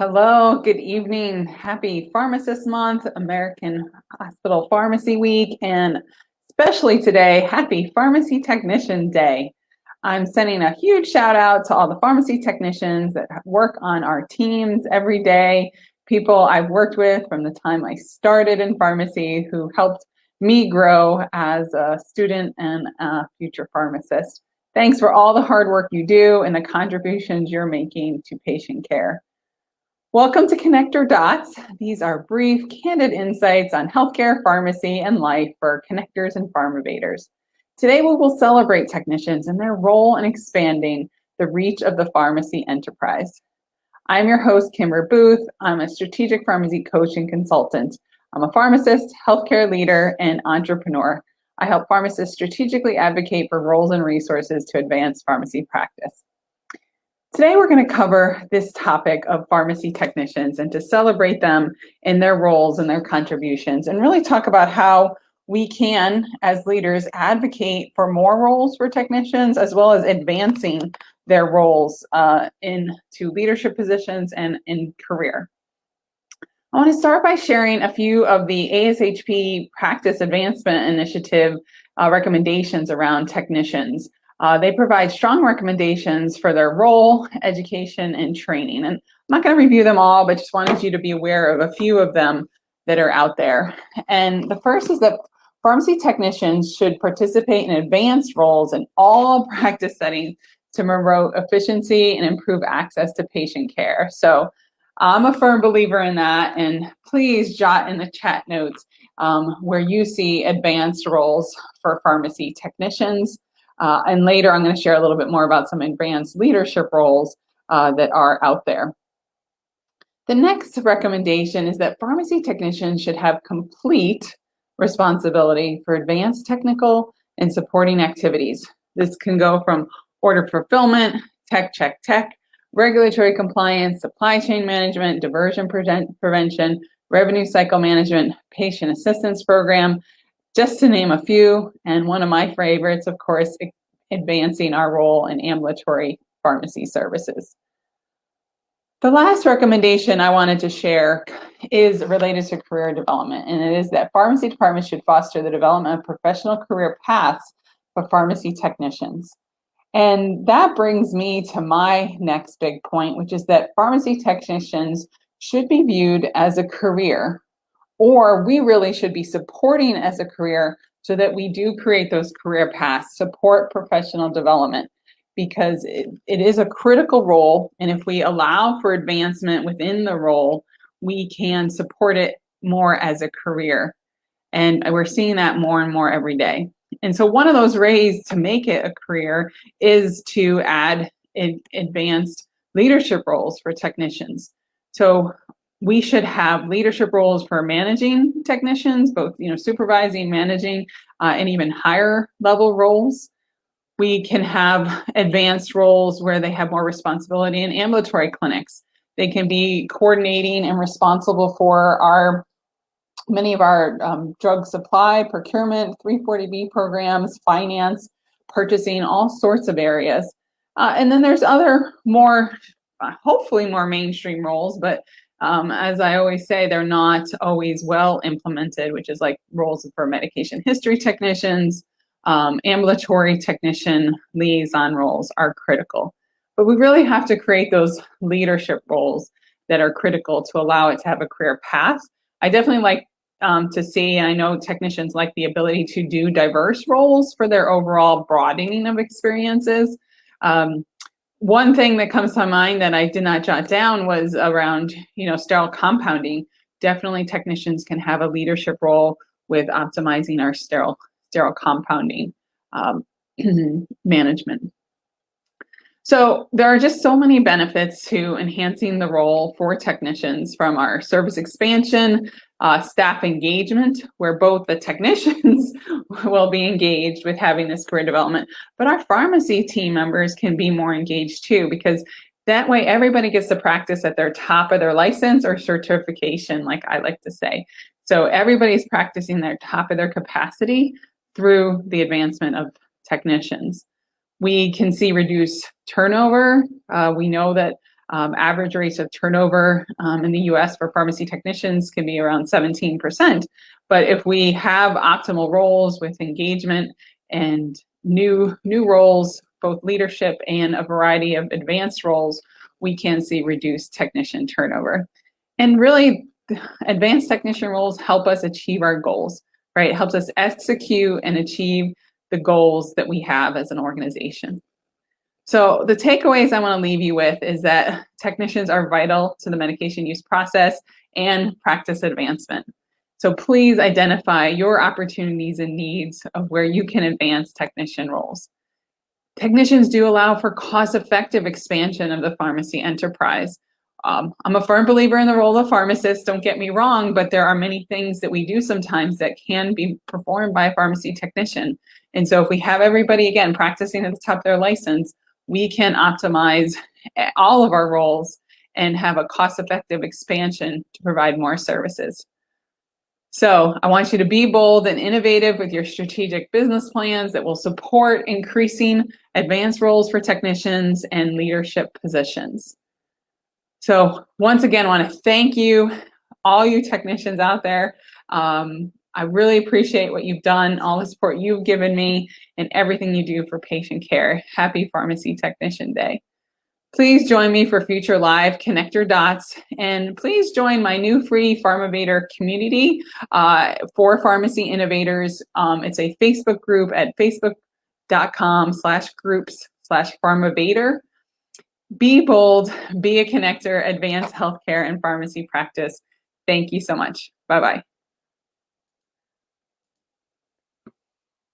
Hello, good evening. Happy Pharmacist Month, American Hospital Pharmacy Week, and especially today, happy Pharmacy Technician Day. I'm sending a huge shout out to all the pharmacy technicians that work on our teams every day, people I've worked with from the time I started in pharmacy who helped me grow as a student and a future pharmacist. Thanks for all the hard work you do and the contributions you're making to patient care. Welcome to Connector Dots. These are brief, candid insights on healthcare, pharmacy, and life for connectors and pharmovators. Today, we will celebrate technicians and their role in expanding the reach of the pharmacy enterprise. I'm your host, Kimber Booth. I'm a strategic pharmacy coach and consultant. I'm a pharmacist, healthcare leader, and entrepreneur. I help pharmacists strategically advocate for roles and resources to advance pharmacy practice. Today, we're going to cover this topic of pharmacy technicians and to celebrate them in their roles and their contributions and really talk about how we can, as leaders, advocate for more roles for technicians as well as advancing their roles into leadership positions and in career. I want to start by sharing a few of the ASHP Practice Advancement Initiative recommendations around technicians. They provide strong recommendations for their role, education, and training. And I'm not going to review them all, but just wanted you to be aware of a few of them that are out there. And the first is that pharmacy technicians should participate in advanced roles in all practice settings to promote efficiency and improve access to patient care. So I'm a firm believer in that, and please jot in the chat notes where you see advanced roles for pharmacy technicians. And later, I'm going to share a little bit more about some advanced leadership roles that are out there. The next recommendation is that pharmacy technicians should have complete responsibility for advanced technical and supporting activities. This can go from order fulfillment, tech, regulatory compliance, supply chain management, diversion prevention, revenue cycle management, patient assistance program, just to name a few. And one of my favorites, of course, advancing our role in ambulatory pharmacy services. The last recommendation I wanted to share is related to career development, and it is that pharmacy departments should foster the development of professional career paths for pharmacy technicians. And that brings me to my next big point, which is that pharmacy technicians should be viewed as a career, or we really should be supporting as a career so that we do create those career paths, support professional development, because it is a critical role. And if we allow for advancement within the role, we can support it more as a career. And we're seeing that more and more every day. And so one of those ways to make it a career is to add advanced leadership roles for technicians. So we should have leadership roles for managing technicians, both supervising, managing, and even higher level roles. We can have advanced roles where they have more responsibility in ambulatory clinics. They can be coordinating and responsible for many of our drug supply, procurement, 340B programs, finance, purchasing, all sorts of areas. And then there's other hopefully more mainstream roles, but as I always say, they're not always well implemented, which is like roles for medication history technicians, ambulatory technician liaison roles are critical. But we really have to create those leadership roles that are critical to allow it to have a career path. I definitely like to see, and I know technicians like the ability to do diverse roles for their overall broadening of experiences. One thing that comes to mind that I did not jot down was around, sterile compounding. Definitely technicians can have a leadership role with optimizing our sterile compounding management. So there are just so many benefits to enhancing the role for technicians, from our service expansion, staff engagement, where both the technicians will be engaged with having this career development, but our pharmacy team members can be more engaged too, because that way everybody gets to practice at their top of their license or certification, like I like to say. So everybody's practicing their top of their capacity through the advancement of technicians. We can see reduced turnover. We know that Average rates of turnover in the US for pharmacy technicians can be around 17%. But if we have optimal roles with engagement and new roles, both leadership and a variety of advanced roles, we can see reduced technician turnover. And really, advanced technician roles help us achieve our goals, right? It helps us execute and achieve the goals that we have as an organization. So the takeaways I want to leave you with is that technicians are vital to the medication use process and practice advancement. So please identify your opportunities and needs of where you can advance technician roles. Technicians do allow for cost-effective expansion of the pharmacy enterprise. I'm a firm believer in the role of pharmacist, don't get me wrong, but there are many things that we do sometimes that can be performed by a pharmacy technician. And so if we have everybody, again, practicing at the top of their license, we can optimize all of our roles and have a cost-effective expansion to provide more services. So I want you to be bold and innovative with your strategic business plans that will support increasing advanced roles for technicians and leadership positions. So once again, I want to thank you, all you technicians out there. I really appreciate what you've done, all the support you've given me, and everything you do for patient care. Happy Pharmacy Technician Day. Please join me for future live Connect Your Dots, and please join my new free Pharmovator community for pharmacy innovators. It's a Facebook group at facebook.com/groups/Pharmovator. Be bold, be a connector, advance healthcare and pharmacy practice. Thank you so much. Bye-bye.